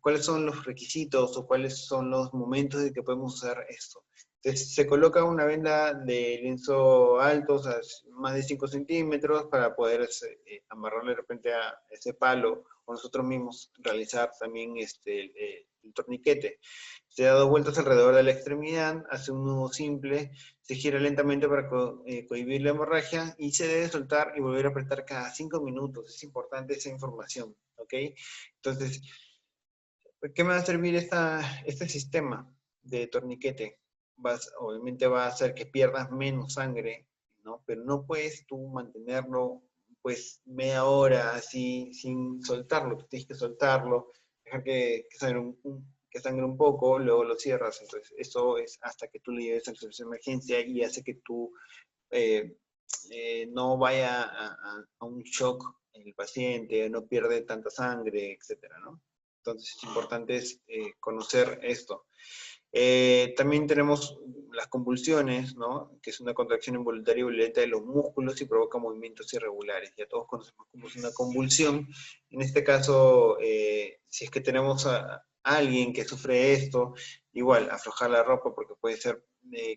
Speaker 1: ¿cuáles son los requisitos o cuáles son los momentos de que podemos usar esto? Entonces, se coloca una venda de lienzo alto, o sea, más de 5 centímetros, para poder amarrarle de repente a ese palo, o nosotros mismos realizar también el torniquete. Se da 2 vueltas alrededor de la extremidad, hace un nudo simple, se gira lentamente para cohibir la hemorragia y se debe soltar y volver a apretar cada 5 minutos. Es importante esa información, ¿ok? Entonces, ¿qué me va a servir este sistema de torniquete? Obviamente va a hacer que pierdas menos sangre, ¿no? Pero no puedes tú mantenerlo pues media hora así sin soltarlo, tú tienes que soltarlo, dejar que sangre un poco, luego lo cierras. Entonces, eso es hasta que tú le lleves al servicio de emergencia y hace que tú eh, no vaya a un shock el paciente, no pierde tanta sangre, etcétera, ¿no? Entonces es importante conocer esto. También tenemos las convulsiones, ¿no? Que es una contracción involuntaria y violenta de los músculos y provoca movimientos irregulares. Ya todos conocemos cómo es una convulsión. En este caso, si es que tenemos a alguien que sufre esto, igual, aflojar la ropa porque puede ser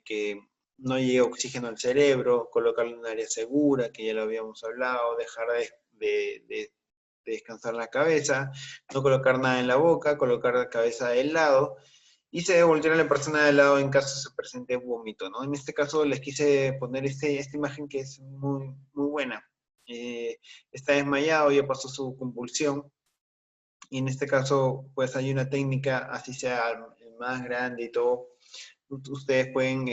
Speaker 1: que no llegue oxígeno al cerebro, colocarlo en un área segura, que ya lo habíamos hablado, dejar de descansar la cabeza, no colocar nada en la boca, colocar la cabeza del lado, y se debe voltear a la persona de lado en caso se presente vómito, ¿no? En este caso les quise poner esta imagen que es muy, muy buena. Está desmayado, ya pasó su convulsión, y en este caso, pues hay una técnica, así sea el más grande y todo, ustedes pueden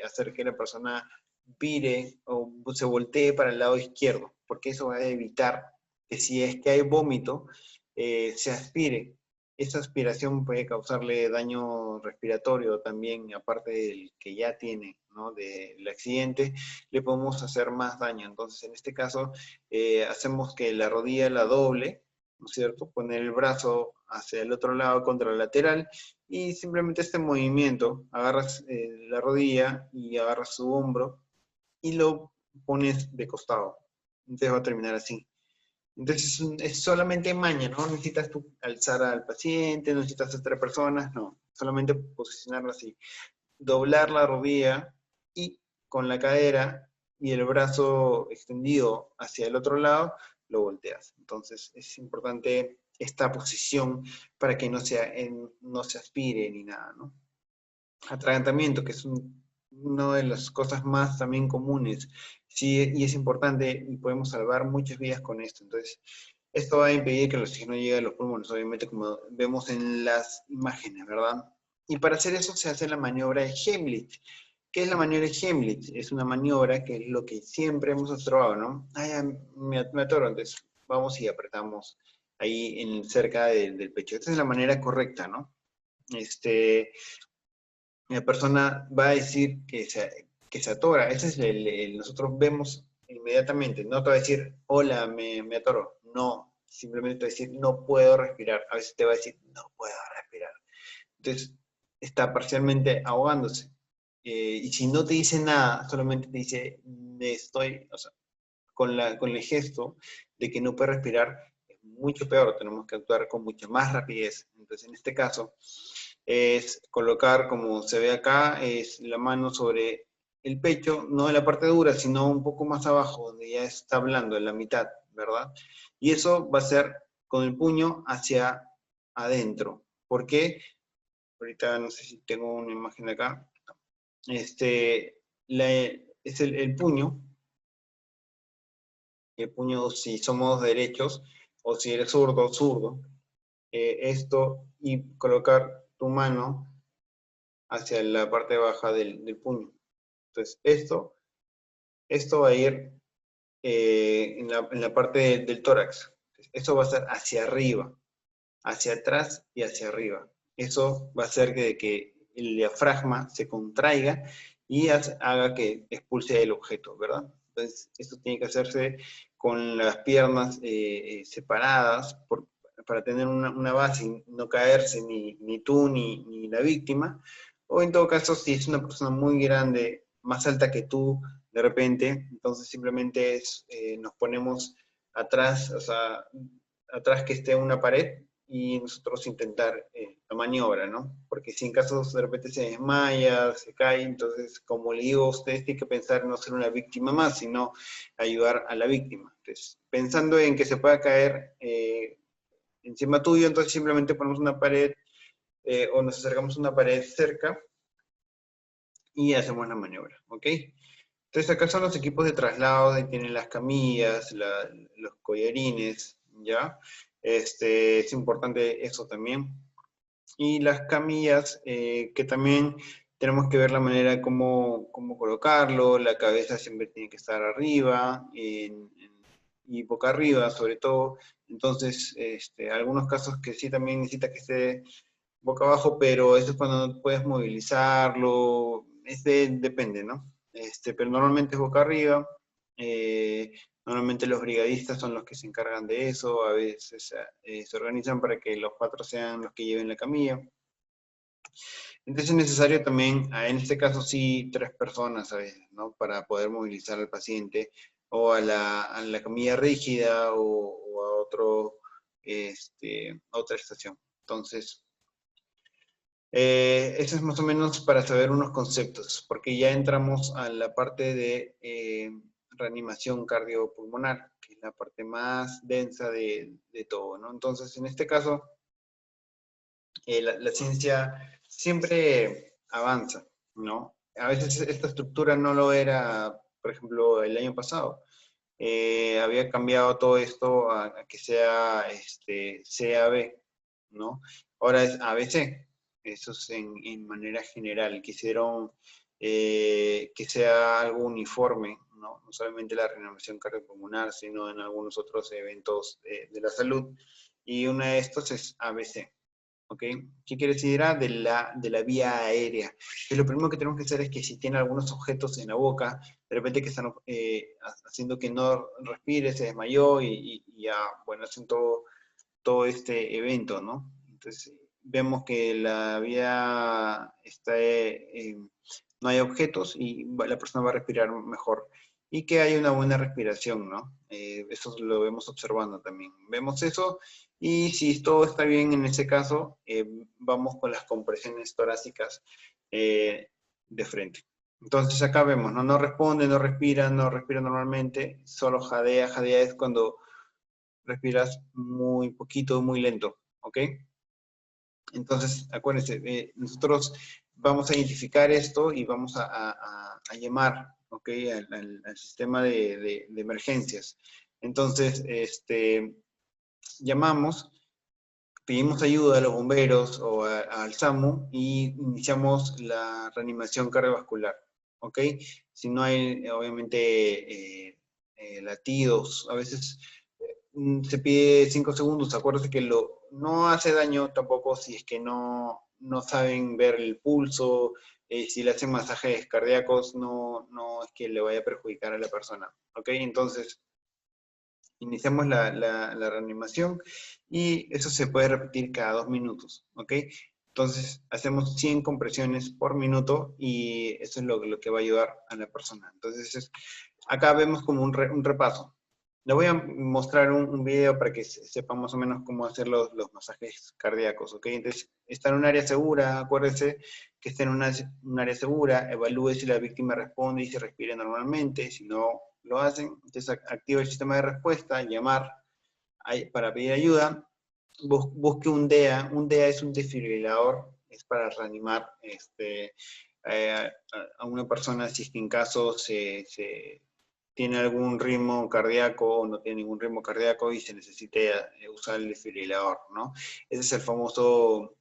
Speaker 1: hacer que la persona vire o se voltee para el lado izquierdo, porque eso va a evitar que si es que hay vómito, se aspire. Esa aspiración puede causarle daño respiratorio también, aparte del que ya tiene, ¿no? Del accidente, le podemos hacer más daño. Entonces, en este caso, hacemos que la rodilla la doble, ¿no es cierto? Poner el brazo hacia el otro lado contra el lateral y simplemente este movimiento, agarras la rodilla y agarras su hombro y lo pones de costado. Entonces va a terminar así. Entonces es solamente maña, ¿no? Necesitas tú alzar al paciente, no necesitas a 3 personas, no. Solamente posicionarlo así. Doblar la rodilla y con la cadera y el brazo extendido hacia el otro lado, lo volteas. Entonces es importante esta posición para que no se aspire ni nada, ¿no? Atragantamiento, que es una de las cosas más también comunes, sí, y es importante y podemos salvar muchas vidas con esto. Entonces, esto va a impedir que el oxígeno llegue a los pulmones, obviamente, como vemos en las imágenes, ¿verdad? Y para hacer eso se hace la maniobra de Heimlich. ¿Qué es la maniobra de Heimlich? Es una maniobra que es lo que siempre hemos observado, ¿no? Ay, me atoro, entonces vamos y apretamos ahí cerca del pecho. Esta es la manera correcta, ¿no? La persona va a decir que se atora. Ese es nosotros vemos inmediatamente. No te va a decir, hola, me atoro. No, simplemente te va a decir, no puedo respirar. A veces te va a decir, no puedo respirar. Entonces, está parcialmente ahogándose. Y si no te dice nada, solamente te dice, o sea, con el gesto de que no puede respirar, es mucho peor, tenemos que actuar con mucha más rapidez. Entonces, en este caso, es colocar, como se ve acá, es la mano sobre el pecho, no en la parte dura, sino un poco más abajo, donde ya está blando, en la mitad, ¿verdad? Y eso va a ser con el puño hacia adentro. ¿Por qué? Ahorita no sé si tengo una imagen de acá. Es el puño si somos derechos, o si eres zurdo, zurdo, esto, y colocar tu mano hacia la parte baja del puño. Entonces, esto va a ir en la parte del tórax. Esto va a estar hacia arriba, hacia atrás y hacia arriba. Eso va a hacer que el diafragma se contraiga y haga que expulse el objeto, ¿verdad? Entonces, esto tiene que hacerse con las piernas separadas para tener una base y no caerse ni tú ni la víctima. O en todo caso, si es una persona muy grande, más alta que tú, de repente, entonces simplemente nos ponemos atrás, o sea, atrás que esté una pared y nosotros intentar la maniobra, ¿no? Porque si en caso de repente se desmaya, se cae, entonces, como le digo, ustedes tienen que pensar no ser una víctima más, sino ayudar a la víctima. Entonces, pensando en que se pueda caer encima tuyo, entonces simplemente ponemos una pared o nos acercamos a una pared cerca y hacemos la maniobra, ¿ok? Entonces acá son los equipos de traslado, ahí tienen las camillas, los collarines, ¿ya? Es importante eso también. Y las camillas, que también tenemos que ver la manera cómo colocarlo, la cabeza siempre tiene que estar arriba y boca arriba sobre todo. Entonces, algunos casos que sí también necesita que esté boca abajo, pero eso es cuando no puedes movilizarlo, depende, ¿no? Pero normalmente es boca arriba, eh, normalmente los brigadistas son los que se encargan de eso, a veces se organizan para que los 4 sean los que lleven la camilla. Entonces es necesario también, en este caso sí, 3 personas a veces, ¿no? Para poder movilizar al paciente o a la camilla rígida o a a otra estación. Entonces, eso es más o menos para saber unos conceptos, porque ya entramos a la parte de reanimación cardiopulmonar, que es la parte más densa de todo, ¿no? Entonces, en este caso, la ciencia siempre avanza, ¿no? A veces esta estructura no lo era, por ejemplo, el año pasado. Había cambiado todo esto a que sea CAB, ¿no? Ahora es ABC. Eso es en manera general. Quisieron que sea algo uniforme, ¿no? No solamente la reanimación cardiopulmonar, sino en algunos otros eventos de la salud. Y uno de estos es ABC. ¿Ok? ¿Qué quiere decir? De la vía aérea. Que lo primero que tenemos que hacer es que si tiene algunos objetos en la boca, de repente que están haciendo que no respire, se desmayó y ya, bueno, hacen todo este evento, ¿no? Entonces, vemos que la vía está, no hay objetos y la persona va a respirar mejor. Y que hay una buena respiración, ¿no? Eso lo vemos observando también. Vemos eso y si todo está bien en ese caso, vamos con las compresiones torácicas de frente. Entonces acá vemos, ¿no? No responde, no respira normalmente, solo jadea. Jadea es cuando respiras muy poquito, muy lento, ¿ok? Entonces, acuérdense, nosotros vamos a identificar esto y vamos a llamar, ¿ok? Al sistema de emergencias. Entonces, llamamos, pedimos ayuda a los bomberos o al SAMU y iniciamos la reanimación cardiovascular, ¿ok? Si no hay, obviamente, latidos, a veces se pide 5 segundos, acuérdense que no hace daño tampoco si es que no saben ver el pulso, si le hacen masajes cardíacos, no es que le vaya a perjudicar a la persona, ¿ok? Entonces, iniciamos la reanimación y eso se puede repetir cada 2 minutos, ¿ok? Entonces, hacemos 100 compresiones por minuto y eso es lo que va a ayudar a la persona. Entonces, acá vemos como un repaso. Le voy a mostrar un video para que sepan más o menos cómo hacer los masajes cardíacos, ¿ok? Entonces, está en un área segura, acuérdese que está en un área segura, evalúe si la víctima responde y se respira normalmente, si no lo hacen, entonces activa el sistema de respuesta, llamar para pedir ayuda, busque un un DEA es un desfibrilador, es para reanimar a una persona si es que en caso se tiene algún ritmo cardíaco o no tiene ningún ritmo cardíaco y se necesite usar el desfibrilador, ¿no? Ese es el famoso,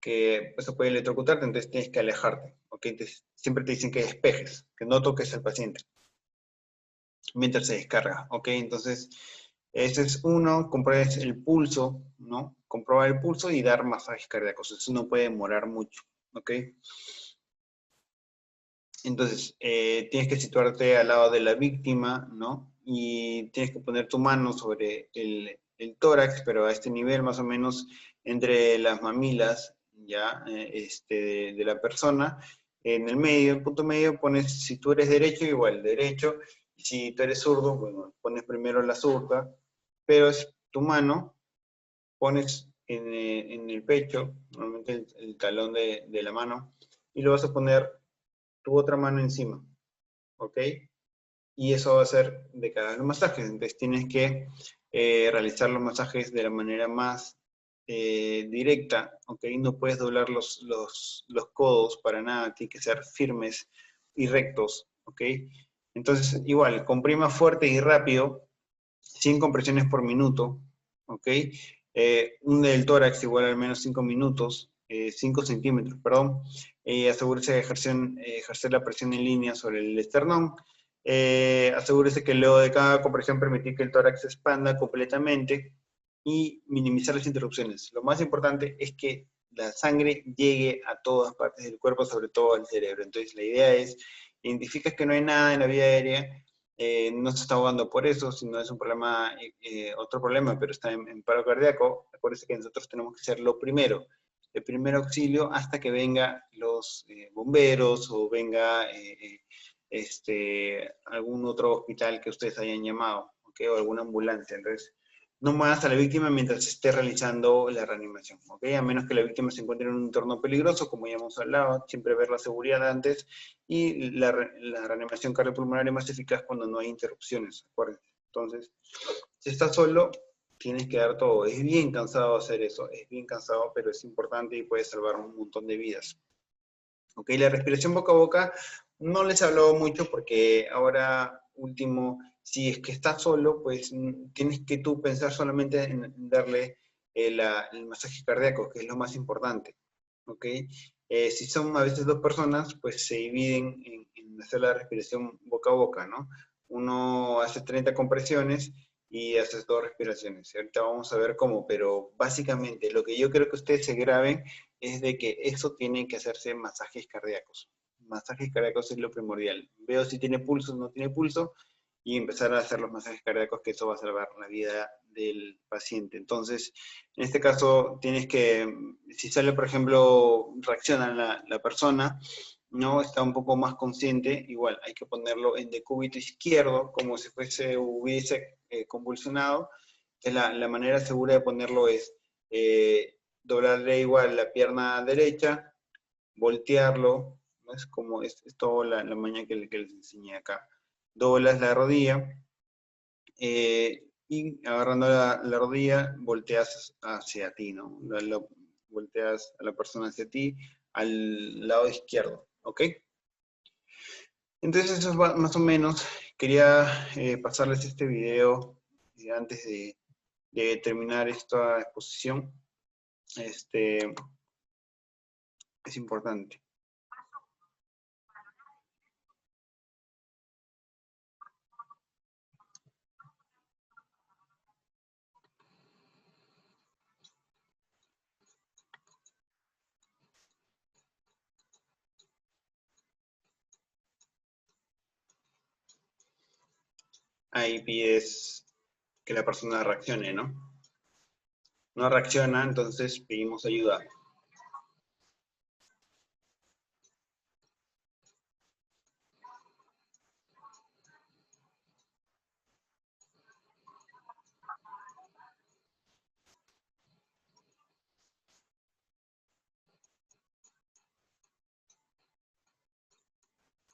Speaker 1: que eso puede electrocutarte, entonces tienes que alejarte, ¿ok? Entonces, siempre te dicen que despejes, que no toques al paciente mientras se descarga, ¿ok? Entonces, ese es uno, comprobar el pulso, ¿no? Comprobar el pulso y dar masajes cardíacos, eso no puede demorar mucho, ¿ok? Entonces, tienes que situarte al lado de la víctima, ¿no? Y tienes que poner tu mano sobre el tórax, pero a este nivel más o menos entre las mamilas, ¿ya? De la persona. En el medio, el punto medio, pones, si tú eres derecho, igual, derecho. Y si tú eres zurdo, bueno, pones primero la zurda, pero es tu mano, pones en el pecho, normalmente el talón de la mano, y lo vas a poner tu otra mano encima, ¿ok? Y eso va a ser de cada los masajes. Entonces tienes que realizar los masajes de la manera más directa, ¿ok? No puedes doblar los codos para nada, tienen que ser firmes y rectos, ¿ok? Entonces, igual, comprima fuerte y rápido, 100 compresiones por minuto, ¿ok? Un del tórax igual al menos 5 minutos, 5 centímetros, perdón. Asegúrese de ejercer la presión en línea sobre el esternón. Asegúrese que luego de cada compresión permitir que el tórax se expanda completamente y minimizar las interrupciones. Lo más importante es que la sangre llegue a todas partes del cuerpo, sobre todo al cerebro. Entonces la idea es, identificas que no hay nada en la vía aérea, no se está ahogando por eso, sino es un problema, otro problema, pero está en paro cardíaco. Acuérdense que nosotros tenemos que ser lo primero. de primer auxilio hasta que vengan los bomberos o venga algún otro hospital que ustedes hayan llamado, ¿okay? O alguna ambulancia. Entonces, no más a la víctima mientras se esté realizando la reanimación, ¿ok? A menos que la víctima se encuentre en un entorno peligroso, como ya hemos hablado, siempre ver la seguridad antes, y la reanimación cardiopulmonar es más eficaz cuando no hay interrupciones, acuérdense. Entonces, si estás solo, tienes que dar todo. Es bien cansado hacer eso, es bien cansado, pero es importante y puede salvar un montón de vidas. ¿Ok? La respiración boca a boca no les he hablado mucho porque ahora último, si es que estás solo, pues tienes que tú pensar solamente en darle el masaje cardíaco, que es lo más importante. ¿Ok? Si son a veces dos personas, pues se dividen en hacer la respiración boca a boca, ¿no? Uno hace 30 compresiones y haces dos respiraciones. Ahorita vamos a ver cómo, pero básicamente lo que yo creo que ustedes se graben es de que eso tiene que hacerse masajes cardíacos. Masajes cardíacos es lo primordial. Veo si tiene pulso o no tiene pulso y empezar a hacer los masajes cardíacos, que eso va a salvar la vida del paciente. Entonces, en este caso, tienes que, si sale, por ejemplo, reacciona la persona, no está un poco más consciente, igual hay que ponerlo en decúbito izquierdo, como si hubiese convulsionado. Entonces, la manera segura de ponerlo es doblarle igual la pierna derecha, voltearlo, ¿no? Es como es toda la maña que les enseñé acá. Doblas la rodilla y agarrando la rodilla volteas hacia ti, ¿no? Volteas a la persona hacia ti, al lado izquierdo, ¿ok? Entonces eso es más o menos. Quería pasarles este video antes de terminar esta exposición. Es importante. Ahí pides que la persona reaccione, ¿no? No reacciona, entonces pedimos ayuda.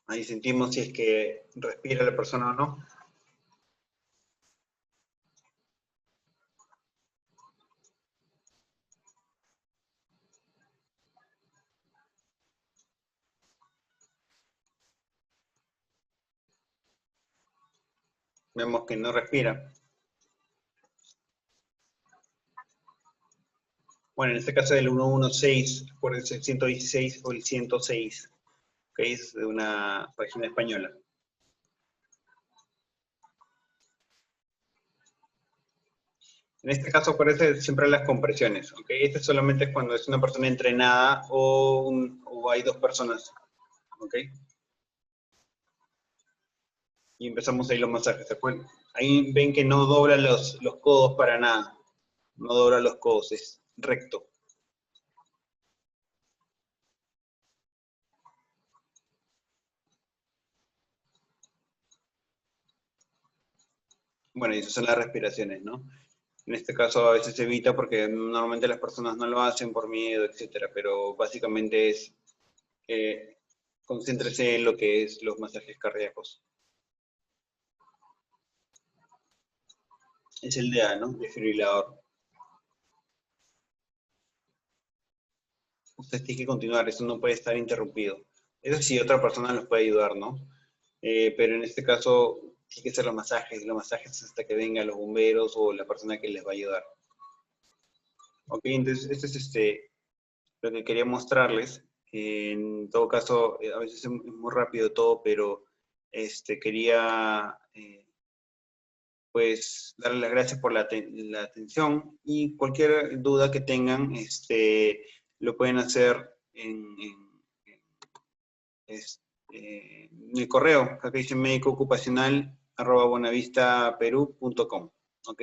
Speaker 1: Ahí sentimos si es que respira la persona o no. Vemos que no respira. Bueno, en este caso el 116, acuérdense, el 116 o el 106, que es de una página española. En este caso aparece siempre las compresiones, ¿ok? Este solamente es cuando es una persona entrenada o hay dos personas, ¿ok? Y empezamos ahí los masajes, ¿se acuerdan? Ahí ven que no dobla los codos para nada, no dobla los codos, es recto. Bueno, y esas son las respiraciones, ¿no? En este caso a veces se evita porque normalmente las personas no lo hacen por miedo, etcétera, pero básicamente es concéntrese en lo que es los masajes cardíacos. Es el DA, ¿no? Desfibrilador. Usted tiene que continuar, eso no puede estar interrumpido. Eso sí, otra persona los puede ayudar, ¿no? Pero en este caso tiene que ser los masajes hasta que vengan los bomberos o la persona que les va a ayudar. Ok, entonces este es lo que quería mostrarles. En todo caso, a veces es muy rápido todo, pero quería pues darles las gracias por la atención y cualquier duda que tengan, lo pueden hacer en el correo, acá dice médicoocupacional@buenavistaperú.com. ¿Ok?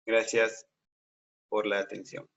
Speaker 1: Gracias por la atención.